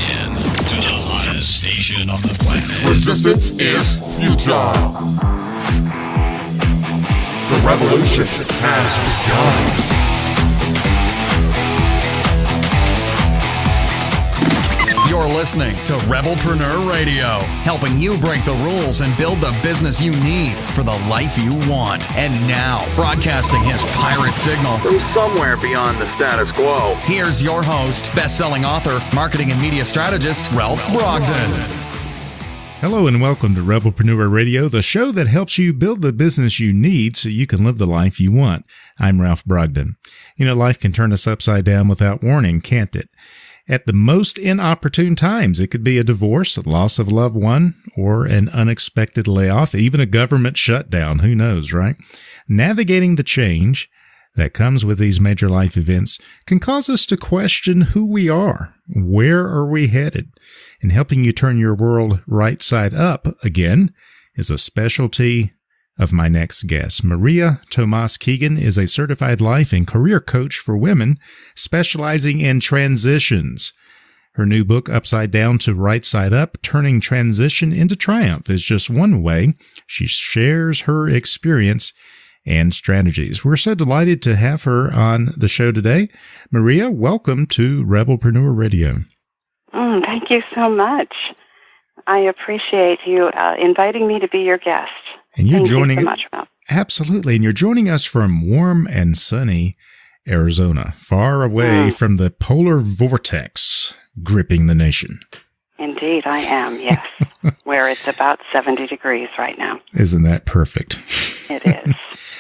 in to the hottest station on the planet. Resistance is futile. The revolution has begun. You're listening to Rebelpreneur Radio, helping you break the rules and build the business you need for the life you want. And now, broadcasting his pirate signal from somewhere beyond the status quo, here's your host, best-selling author, marketing and media strategist, Ralph Brogden. Hello and welcome to Rebelpreneur Radio, the show that helps you build the business you need so you can live the life you want. I'm Ralph Brogden. You know, life can turn us upside down without warning, can't it? At the most inopportune times. It could be a divorce, a loss of a loved one, or an unexpected layoff, even a government shutdown. Who knows, right? Navigating the change that comes with these major life events can cause us to question who we are. Where are we headed? And helping you turn your world right side up again is a specialty of my next guest. María Tomás-Keegan is a certified life and career coach for women specializing in transitions. Her new book, Upside Down to Right Side Up, Turning Transition into Triumph, is just one way she shares her experience and strategies. We're so delighted to have her on the show today. María, welcome to Rebelpreneur Radio. Thank you so much. I appreciate you inviting me to be your guest. And you're joining so much, Ralph. Absolutely. And you're joining us from warm and sunny Arizona, far away from the polar vortex gripping the nation. Indeed, I am, yes. Where it's about 70 degrees right now. Isn't that perfect? It is.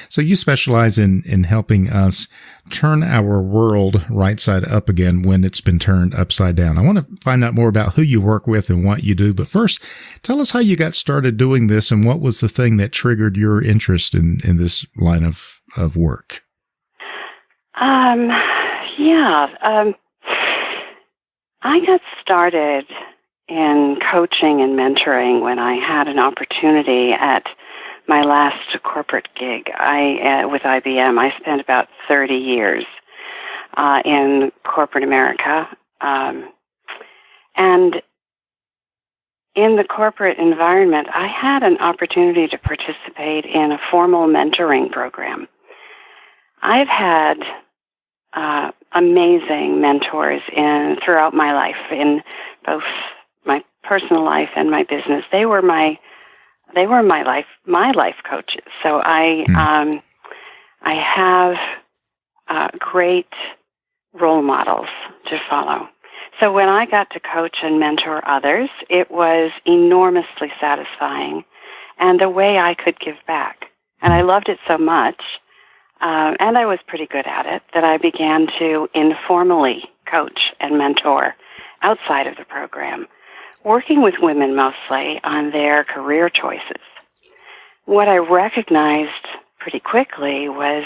So you specialize in helping us turn our world right side up again when it's been turned upside down. I want to find out more about who you work with and what you do. But first, tell us how you got started doing this and what was the thing that triggered your interest in this line of work? I got started in coaching and mentoring when I had an opportunity at my last corporate gig with IBM. I spent about 30 years in corporate America. And in the corporate environment, I had an opportunity to participate in a formal mentoring program. I've had amazing mentors throughout my life, in both my personal life and my business. They were my life coaches. So I have great role models to follow. So when I got to coach and mentor others, it was enormously satisfying and a way I could give back. And I loved it so much, and I was pretty good at it, that I began to informally coach and mentor outside of the program, working with women mostly on their career choices. What I recognized pretty quickly was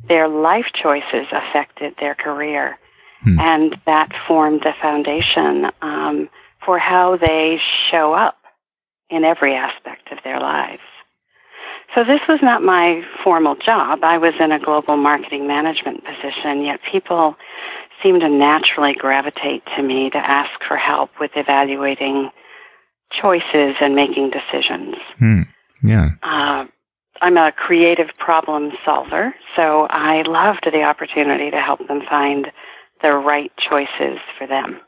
their life choices affected their career, and that formed the foundation for how they show up in every aspect of their lives. So this was not my formal job. I was in a global marketing management position, yet people seemed to naturally gravitate to me to ask for help with evaluating choices and making decisions. Yeah. I'm a creative problem solver, so I loved the opportunity to help them find the right choices for them.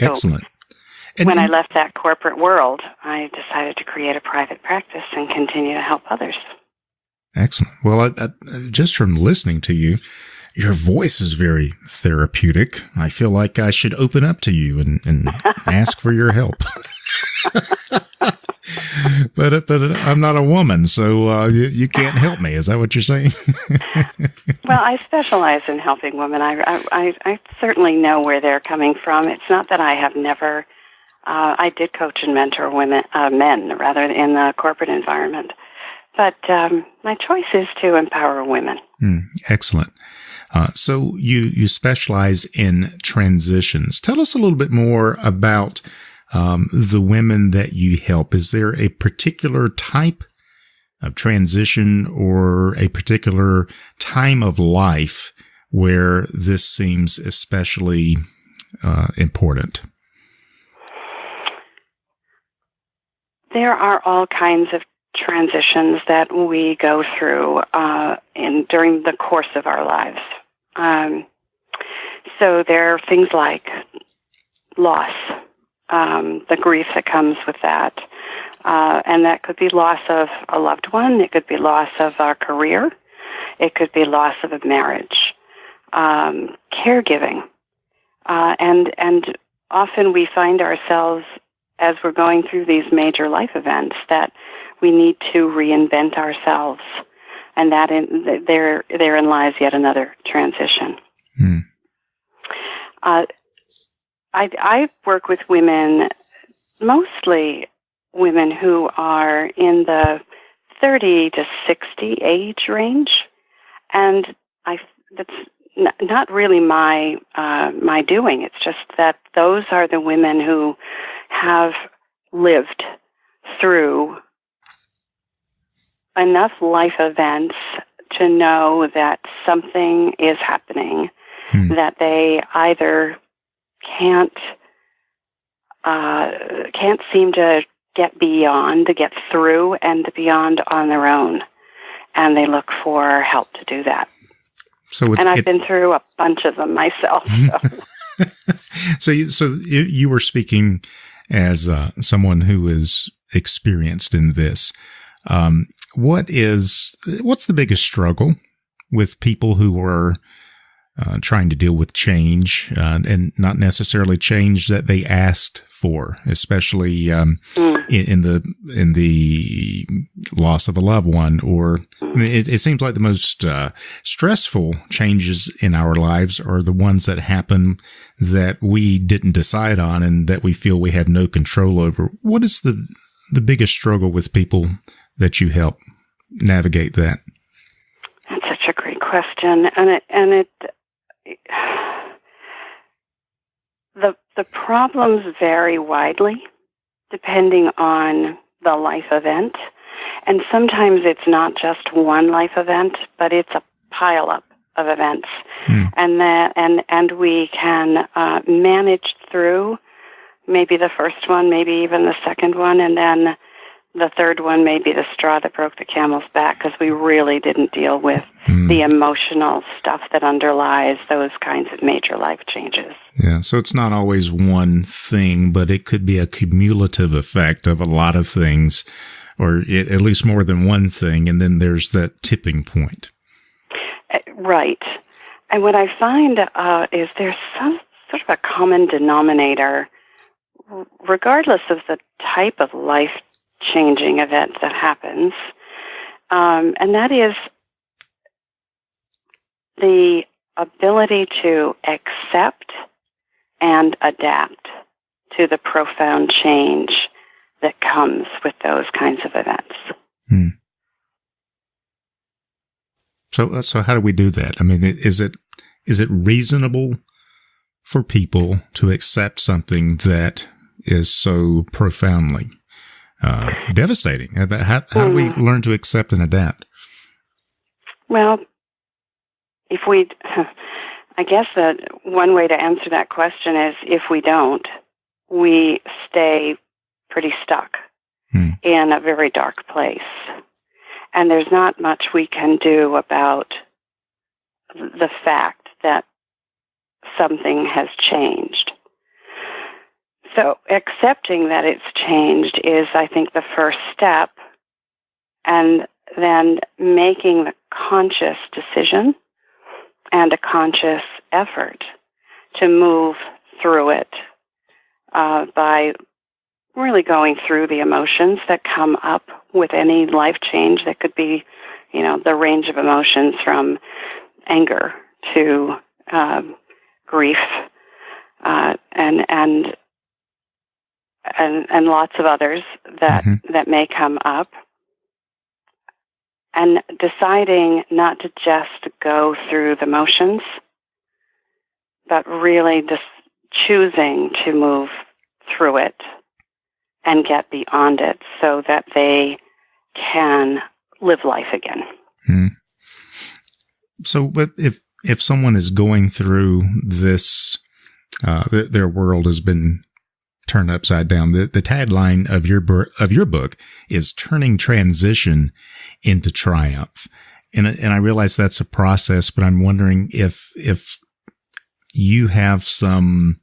Excellent. So when I left that corporate world, I decided to create a private practice and continue to help others. Excellent. Well, I, just from listening to you, your voice is very therapeutic. I feel like I should open up to you and ask for your help. But I'm not a woman, so you can't help me. Is that what you're saying? Well, I specialize in helping women. I certainly know where they're coming from. It's not that I have never. I did coach and mentor men rather in the corporate environment, but my choice is to empower women. Excellent. So you specialize in transitions. Tell us a little bit more about the women that you help. Is there a particular type of transition or a particular time of life where this seems especially important? there are all kinds of transitions that we go through during the course of our lives. So there are things like loss, the grief that comes with that. And that could be loss of a loved one. It could be loss of our career. It could be loss of a marriage, caregiving. And often we find ourselves, as we're going through these major life events, that we need to reinvent ourselves. And that therein lies yet another transition. I work with women, mostly women who are in the 30 to 60 age range, and that's not really my doing. It's just that those are the women who have lived through enough life events to know that something is happening, that they either can't seem to get beyond, to get through and beyond on their own, and they look for help to do that. And I've been through a bunch of them myself. So you were speaking as someone who is experienced in this. What's the biggest struggle with people who are trying to deal with change and not necessarily change that they asked for, especially in the loss of a loved one, or it seems like the most stressful changes in our lives are the ones that happen that we didn't decide on and that we feel we have no control over. What is the biggest struggle with people that you help navigate that? That's such a great question, and the problems vary widely depending on the life event, and sometimes it's not just one life event, but it's a pileup of events, and we can manage through maybe the first one, maybe even the second one, and then the third one may be the straw that broke the camel's back because we really didn't deal with the emotional stuff that underlies those kinds of major life changes. Yeah, so it's not always one thing, but it could be a cumulative effect of a lot of things, or at least more than one thing, and then there's that tipping point. Right. And what I find is there's some sort of a common denominator, regardless of the type of life-changing event that happens, and that is the ability to accept and adapt to the profound change that comes with those kinds of events. So how do we do that? I mean, is it reasonable for people to accept something that is so profoundly devastating? How do we learn to accept and adapt? Well, I guess that one way to answer that question is if we don't, we stay pretty stuck in a very dark place. And there's not much we can do about the fact that something has changed. So accepting that it's changed is, I think, the first step, and then making the conscious decision and a conscious effort to move through it by really going through the emotions that come up with any life change. That could be, the range of emotions from anger to grief and lots of others that may come up. And deciding not to just go through the motions, but really just choosing to move through it and get beyond it so that they can live life again. So, but if someone is going through this, their world has been turned upside down. The tagline of your book is turning transition into triumph. And I realize that's a process, but I'm wondering if you have some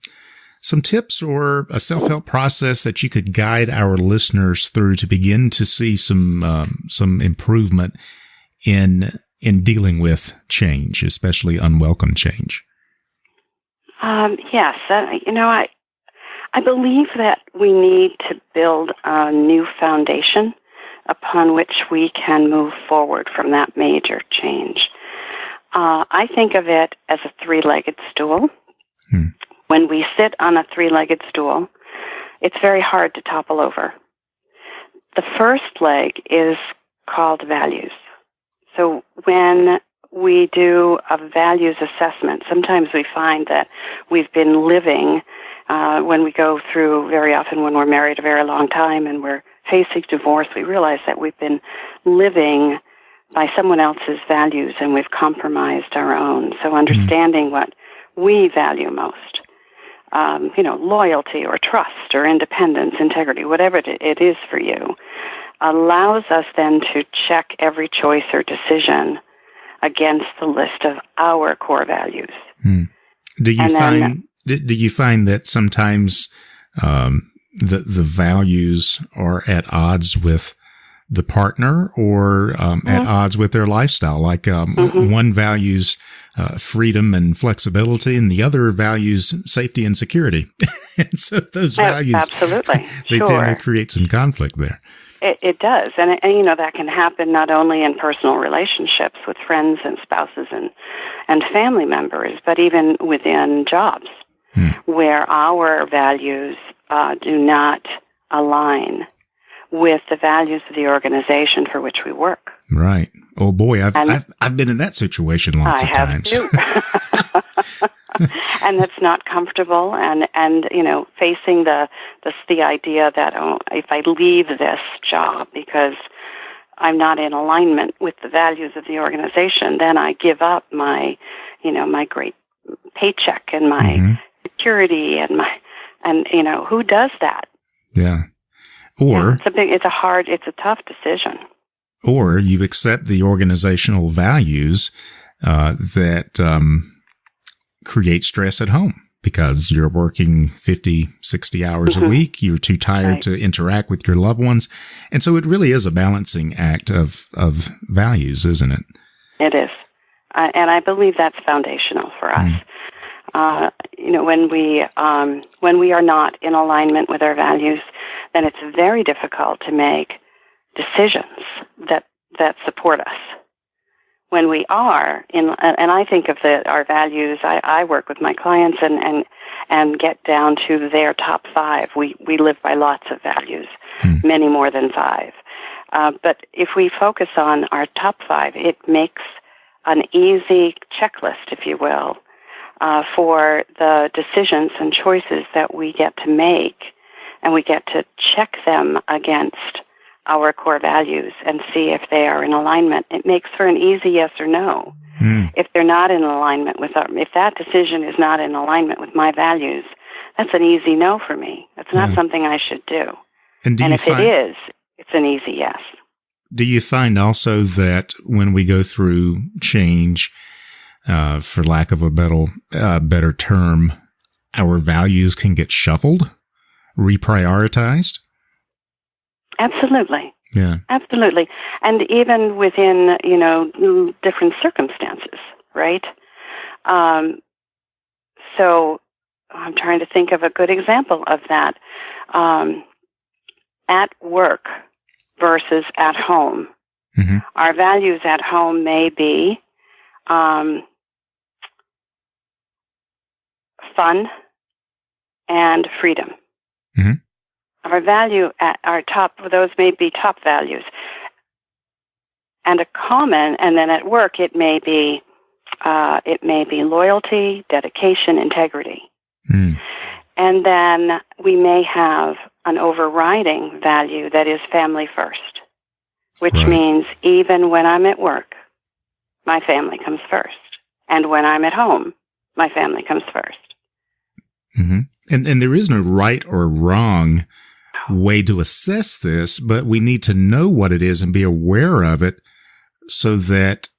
tips or a self-help process that you could guide our listeners through to begin to see some improvement in dealing with change, especially unwelcome change. Yes. I believe that we need to build a new foundation upon which we can move forward from that major change. I think of it as a three-legged stool. When we sit on a three-legged stool, it's very hard to topple over. The first leg is called values. So when we do a values assessment, sometimes we find that we've been living, when we go through, very often when we're married a very long time and we're facing divorce, we realize that we've been living by someone else's values and we've compromised our own. So understanding what we value most, loyalty or trust or independence, integrity, whatever it is for you, allows us then to check every choice or decision against the list of our core values. Do you find that sometimes the values are at odds with the partner or at odds with their lifestyle? Like one values freedom and flexibility, and the other values safety and security. And so those values, absolutely, they tend to create some conflict there. It does, and that can happen not only in personal relationships with friends and spouses and family members, but even within jobs where our values do not align with the values of the organization for which we work. Right. Oh boy, I've been in that situation lots of times. I have too. And it's not comfortable, and facing the idea that if I leave this job because I'm not in alignment with the values of the organization, then I give up my great paycheck and my security and who does that? Yeah. Or it's a tough decision. Or you accept the organizational values that create stress at home because you're working 50, 60 hours a week. You're too tired to interact with your loved ones. And so it really is a balancing act of values, isn't it? It is. And I believe that's foundational for us. When we are not in alignment with our values, then it's very difficult to make decisions that support us. When we are and I think of our values, I work with my clients and get down to their top 5. We live by lots of values, many more than 5. But if we focus on our top 5, it makes an easy checklist, if you will, for the decisions and choices that we get to make, and we get to check them against our core values and see if they are in alignment. It makes for an easy yes or no. If they're not in alignment if that decision is not in alignment with my values, that's an easy no for me. That's not something I should do. And if it is, it's an easy yes. Do you find also that when we go through change, for lack of a better term, our values can get shuffled, reprioritized? Absolutely. Yeah. Absolutely. And even within, different circumstances, right? So I'm trying to think of a good example of that. At work versus at home. Our values at home may be fun and freedom. Our value at our top, those may be top values. And and then at work it may be loyalty, dedication, integrity. And then we may have an overriding value that is family first, which means even when I'm at work, my family comes first. And when I'm at home, my family comes first. And there is no right or wrong way to assess this, but we need to know what it is and be aware of it so that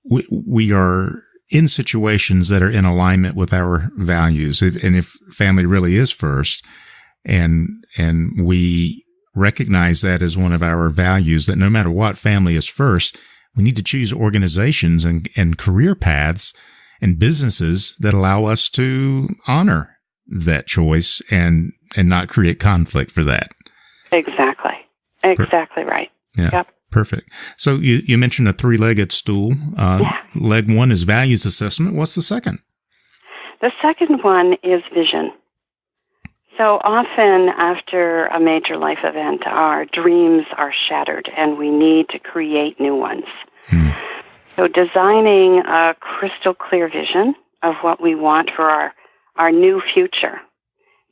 we are in situations that are in alignment with our values. And if family really is first, and we recognize that as one of our values, that no matter what, family is first, we need to choose organizations and career paths and businesses that allow us to honor that choice and not create conflict for that. Exactly right. Yeah. Yep. Perfect. So you mentioned a three-legged stool. Leg one is values assessment. What's the second? The second one is vision. So often after a major life event, our dreams are shattered and we need to create new ones. So designing a crystal clear vision of what we want for our new future,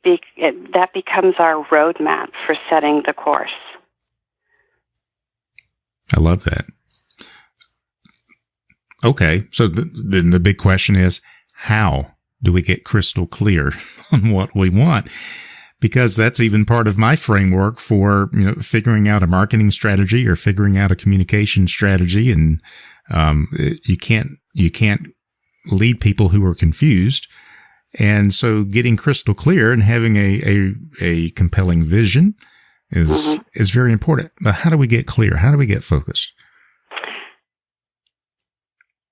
that becomes our roadmap for setting the course. I love that. Okay, so then the big question is, how do we get crystal clear on what we want? Because that's even part of my framework for figuring out a marketing strategy or figuring out a communication strategy. And you can't lead people who are confused. And so getting crystal clear and having a compelling vision is very important. But how do we get clear? How do we get focused?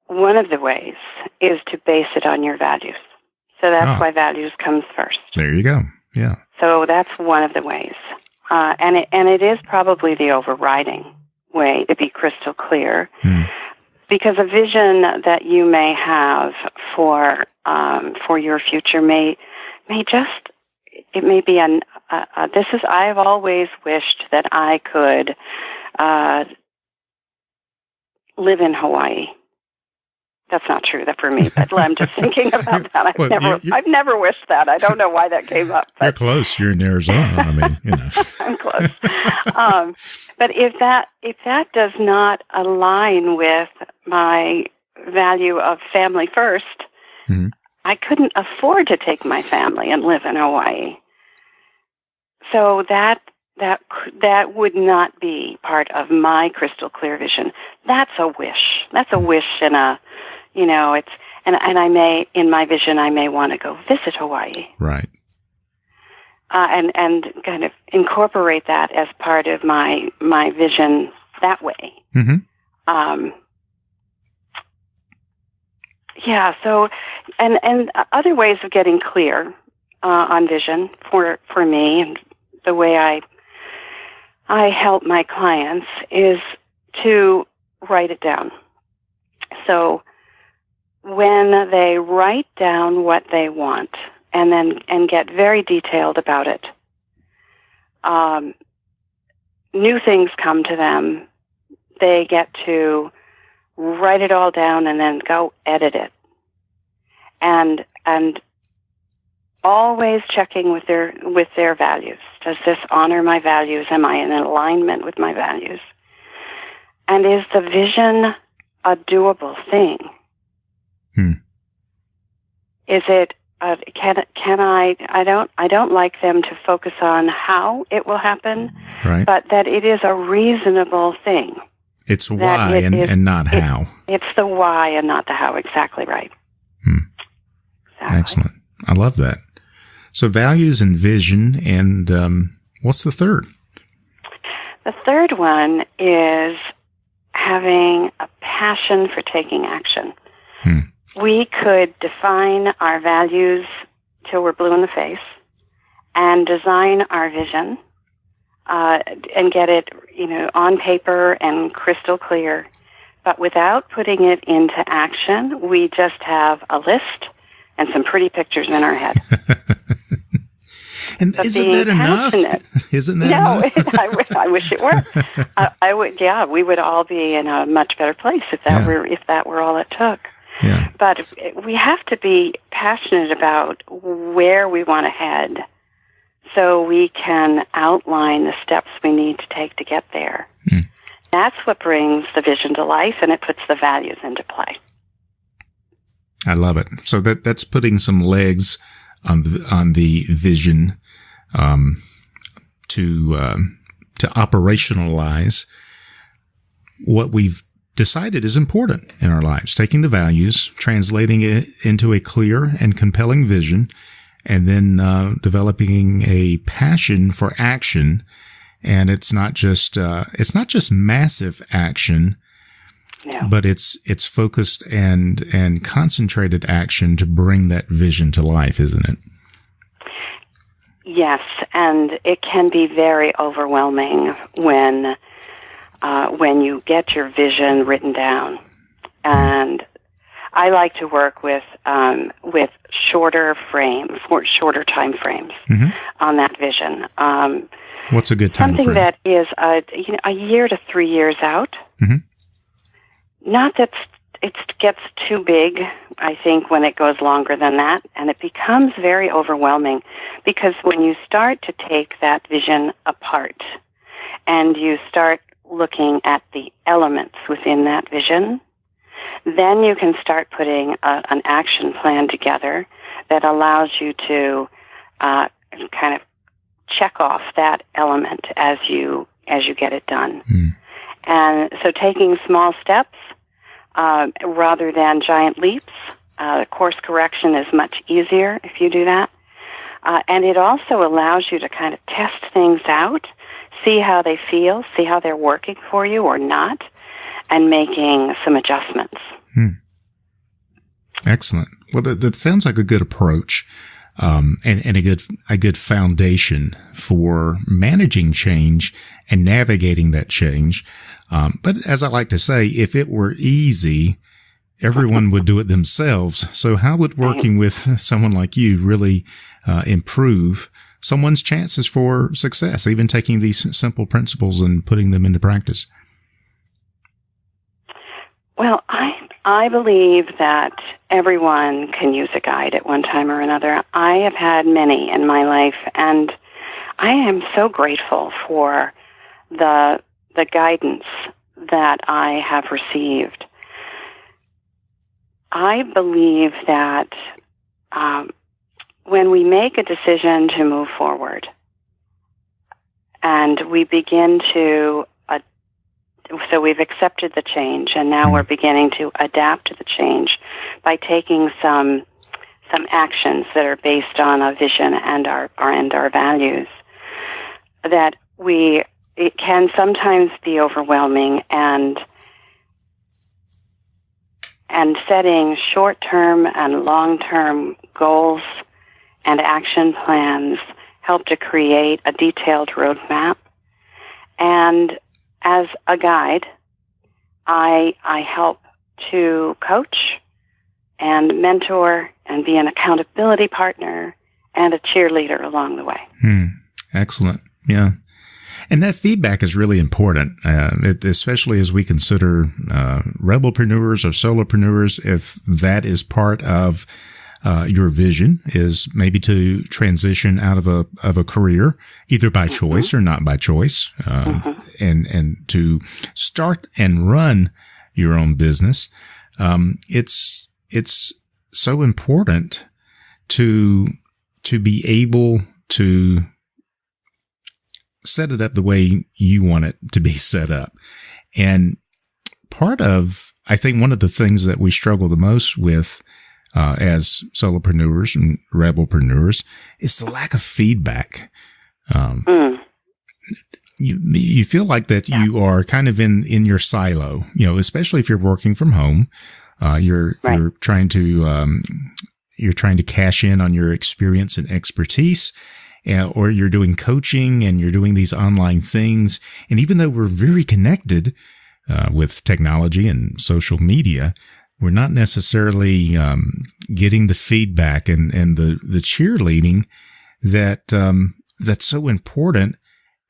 One of the ways is to base it on your values. So that's why values comes first. There you go. Yeah. So that's one of the ways. And it is probably the overriding way to be crystal clear. Because a vision that you may have for your future may be I've always wished that I could live in Hawaii. That's not true for me, but I'm just thinking about that. I've never wished that. I don't know why that came up. But. You're close. You're in Arizona. I mean, I'm close. But if that does not align with my value of family first, I couldn't afford to take my family and live in Hawaii. So that would not be part of my crystal clear vision. That's a wish. That's a wish in a, it's, and I may, in my vision, I may want to go visit Hawaii. Right. And kind of incorporate that as part of my vision that way. So, and other ways of getting clear on vision for me, and the way I help my clients is to write it down. So when they write down what they want and get very detailed about it, new things come to them. They get to write it all down and then go edit it. And always checking with their values. Does this honor my values? Am I in alignment with my values? And is the vision a doable thing? Is it? Can I? I don't like them to focus on how it will happen, right. But that it is a reasonable thing. It's why and not how. It's the why and not the how. Exactly right. Exactly. Excellent. I love that. So values and vision, and what's the third? The third one is having a passion for taking action. We could define our values till we're blue in the face and design our vision and get it, on paper and crystal clear. But without putting it into action, we just have a list and some pretty pictures in our head. And but isn't that enough? Isn't that enough? No, I wish it were. I would. Yeah, we would all be in a much better place if that were all it took. Yeah. But we have to be passionate about where we want to head, so we can outline the steps we need to take to get there. That's what brings the vision to life, and it puts the values into play. I love it. So that's putting some legs on the vision to operationalize what we've decided is important in our lives, taking the values, translating it into a clear and compelling vision, and then developing a passion for action. And it's not just massive action, but it's focused and concentrated action to bring that vision to life, isn't it? Yes, and it can be very overwhelming when you get your vision written down. And I like to work with shorter time frames on that vision. What's a good time something frame? That is a year to 3 years out. Not that it gets too big, I think, when it goes longer than that, and it becomes very overwhelming, because when you start to take that vision apart and you start looking at the elements within that vision, then you can start putting an action plan together that allows you to kind of check off that element as you get it done. And so taking small steps rather than giant leaps, course correction is much easier if you do that. And it also allows you to kind of test things out, see how they feel, see how they're working for you or not, and making some adjustments. Excellent. Well, that sounds like a good approach, and a good foundation for managing change and navigating that change. But as I like to say, if it were easy, everyone would do it themselves. So how would working with someone like you really improve someone's chances for success, even taking these simple principles and putting them into practice? Well, I believe that everyone can use a guide at one time or another. I have had many in my life, and I am so grateful for the guidance that I have received. I believe that when we make a decision to move forward and we begin to so we've accepted the change, and now we're beginning to adapt to the change by taking some actions that are based on a vision and our values. That it can sometimes be overwhelming, and setting short-term and long-term goals and action plans help to create a detailed roadmap. And as a guide, I help to coach and mentor and be an accountability partner and a cheerleader along the way. Excellent. Yeah. And that feedback is really important, especially as we consider rebelpreneurs or solopreneurs. If that is part of your vision, is maybe to transition out of a career, either by choice or not by choice, and to start and run your own business. It's so important to be able to set it up the way you want it to be set up. And I think one of the things that we struggle the most with as solopreneurs and rebelpreneurs is the lack of feedback. You feel like that you are kind of in your silo, especially if you're working from home. You're trying to cash in on your experience and expertise. Or you're doing coaching and you're doing these online things. And even though we're very connected with technology and social media, we're not necessarily getting the feedback and the cheerleading that's so important.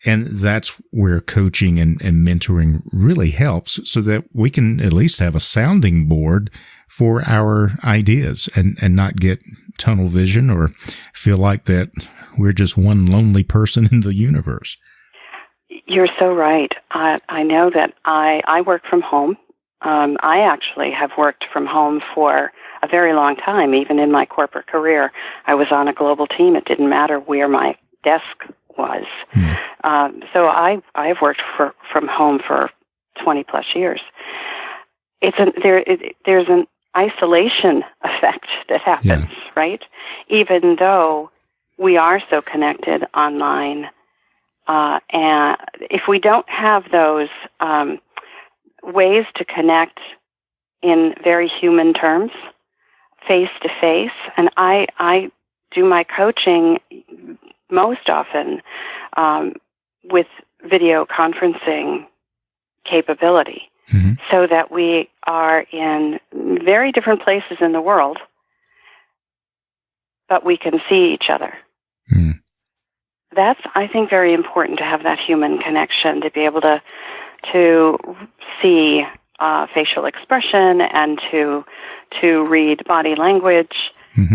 And that's where coaching and mentoring really helps, so that we can at least have a sounding board for our ideas and not get tunnel vision or feel like that we're just one lonely person in the universe. You're so right. I know that I work from home. I actually have worked from home for a very long time. Even in my corporate career, I was on a global team. It didn't matter where my desk was. So I've worked from home for 20 plus years. There's an isolation effect that happens, right? Even though we are so connected online, and if we don't have those ways to connect in very human terms, face to face, and I do my coaching most often with video conferencing capability, so that we are in very different places in the world, but we can see each other. That's, I think, very important to have that human connection, to be able to see facial expression and to read body language.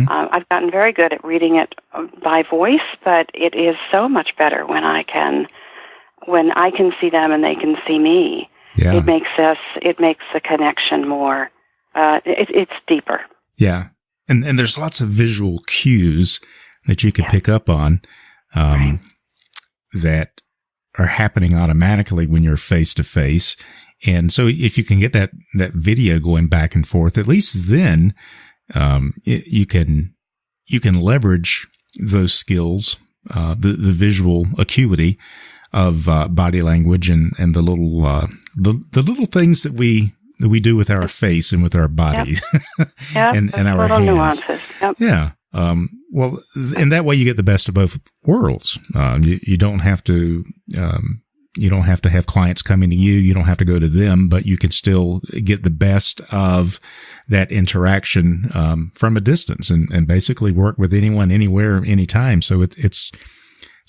I've gotten very good at reading it by voice, but it is so much better when I can see them and they can see me. Yeah. It makes the connection more. It's deeper. Yeah, and there's lots of visual cues that you can pick up on that are happening automatically when you're face to face. And so if you can get that video going back and forth, at least then you can leverage those skills, the visual acuity of body language and the little things that we do with our face and with our bodies and our little hands. Nuances. Yep. Yeah. Well, in that way, you get the best of both worlds. You don't have to have clients coming to you. You don't have to go to them, but you can still get the best of that interaction from a distance and basically work with anyone, anywhere, anytime. So it's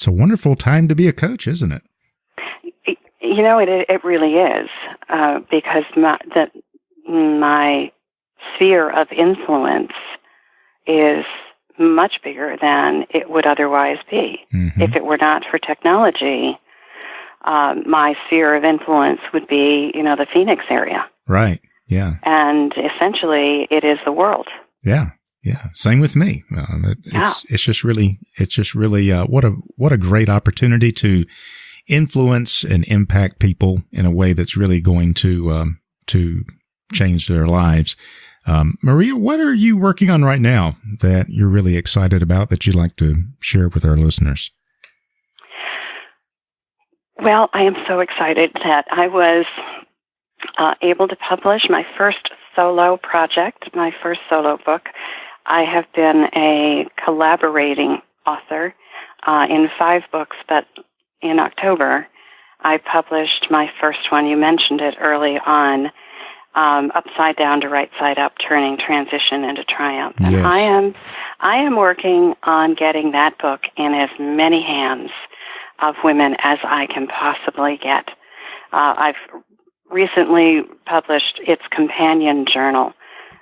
a wonderful time to be a coach, isn't it? You know, it really is, because my sphere of influence is much bigger than it would otherwise be. If it were not for technology, my sphere of influence would be, the Phoenix area. Right. Yeah. And essentially, it is the world. Yeah. Yeah. Same with me. It's just really what a great opportunity to influence and impact people in a way that's really going to change their lives. Maria, what are you working on right now that you're really excited about that you'd like to share with our listeners? Well, I am so excited that I was able to publish my first solo project, my first solo book. I have been a collaborating author in 5 books, but in October, I published my first one. You mentioned it early on, Upside Down to Right Side Up, Turning Transition into Triumph. And yes. I am working on getting that book in as many hands of women as I can possibly get. I've recently published its companion journal,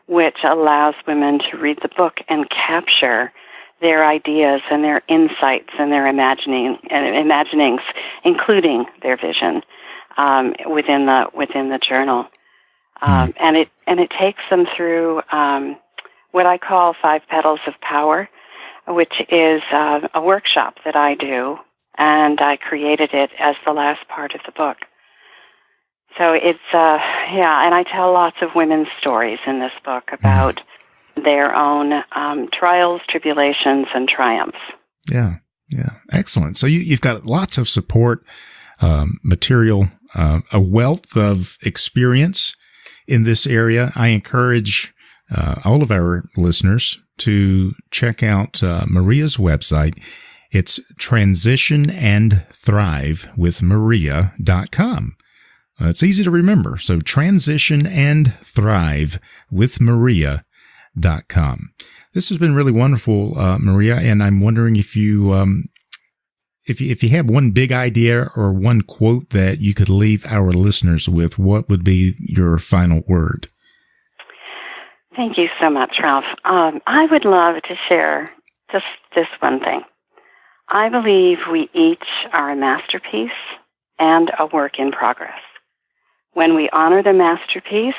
which allows women to read the book and capture their ideas and their insights and their imaginings, including their vision, within the journal. And it takes them through what I call 5 Petals of Power, which is a workshop that I do, and I created it as the last part of the book. So it's and I tell lots of women's stories in this book about their own trials, tribulations, and triumphs. Yeah, excellent. So you've got lots of support material, a wealth of experience in this area. I encourage all of our listeners to check out Maria's website. It's transitionandthrivewithmaria.com. It's easy to remember. So transitionandthrivewithmaria.com. This has been really wonderful, Maria, and I'm wondering if you have one big idea or one quote that you could leave our listeners with, what would be your final word? Thank you so much, Ralph. I would love to share just this one thing. I believe we each are a masterpiece and a work in progress. When we honor the masterpiece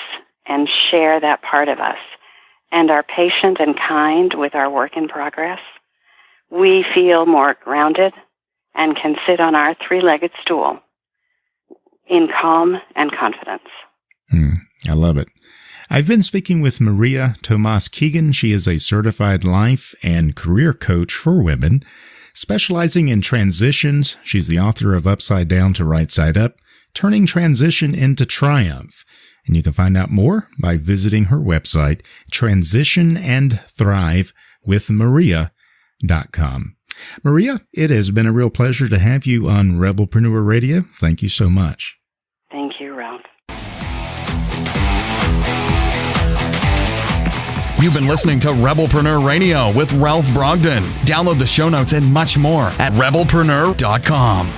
and share that part of us, and are patient and kind with our work in progress, we feel more grounded and can sit on our three-legged stool in calm and confidence. I love it. I've been speaking with María Tomás-Keegan. She is a certified life and career coach for women, specializing in transitions. She's the author of Upside Down to Right Side Up, Turning Transition into Triumph. And you can find out more by visiting her website, transitionandthrivewithmaria.com. María, it has been a real pleasure to have you on Rebelpreneur Radio. Thank you so much. Thank you, Ralph. You've been listening to Rebelpreneur Radio with Ralph Brogden. Download the show notes and much more at rebelpreneur.com.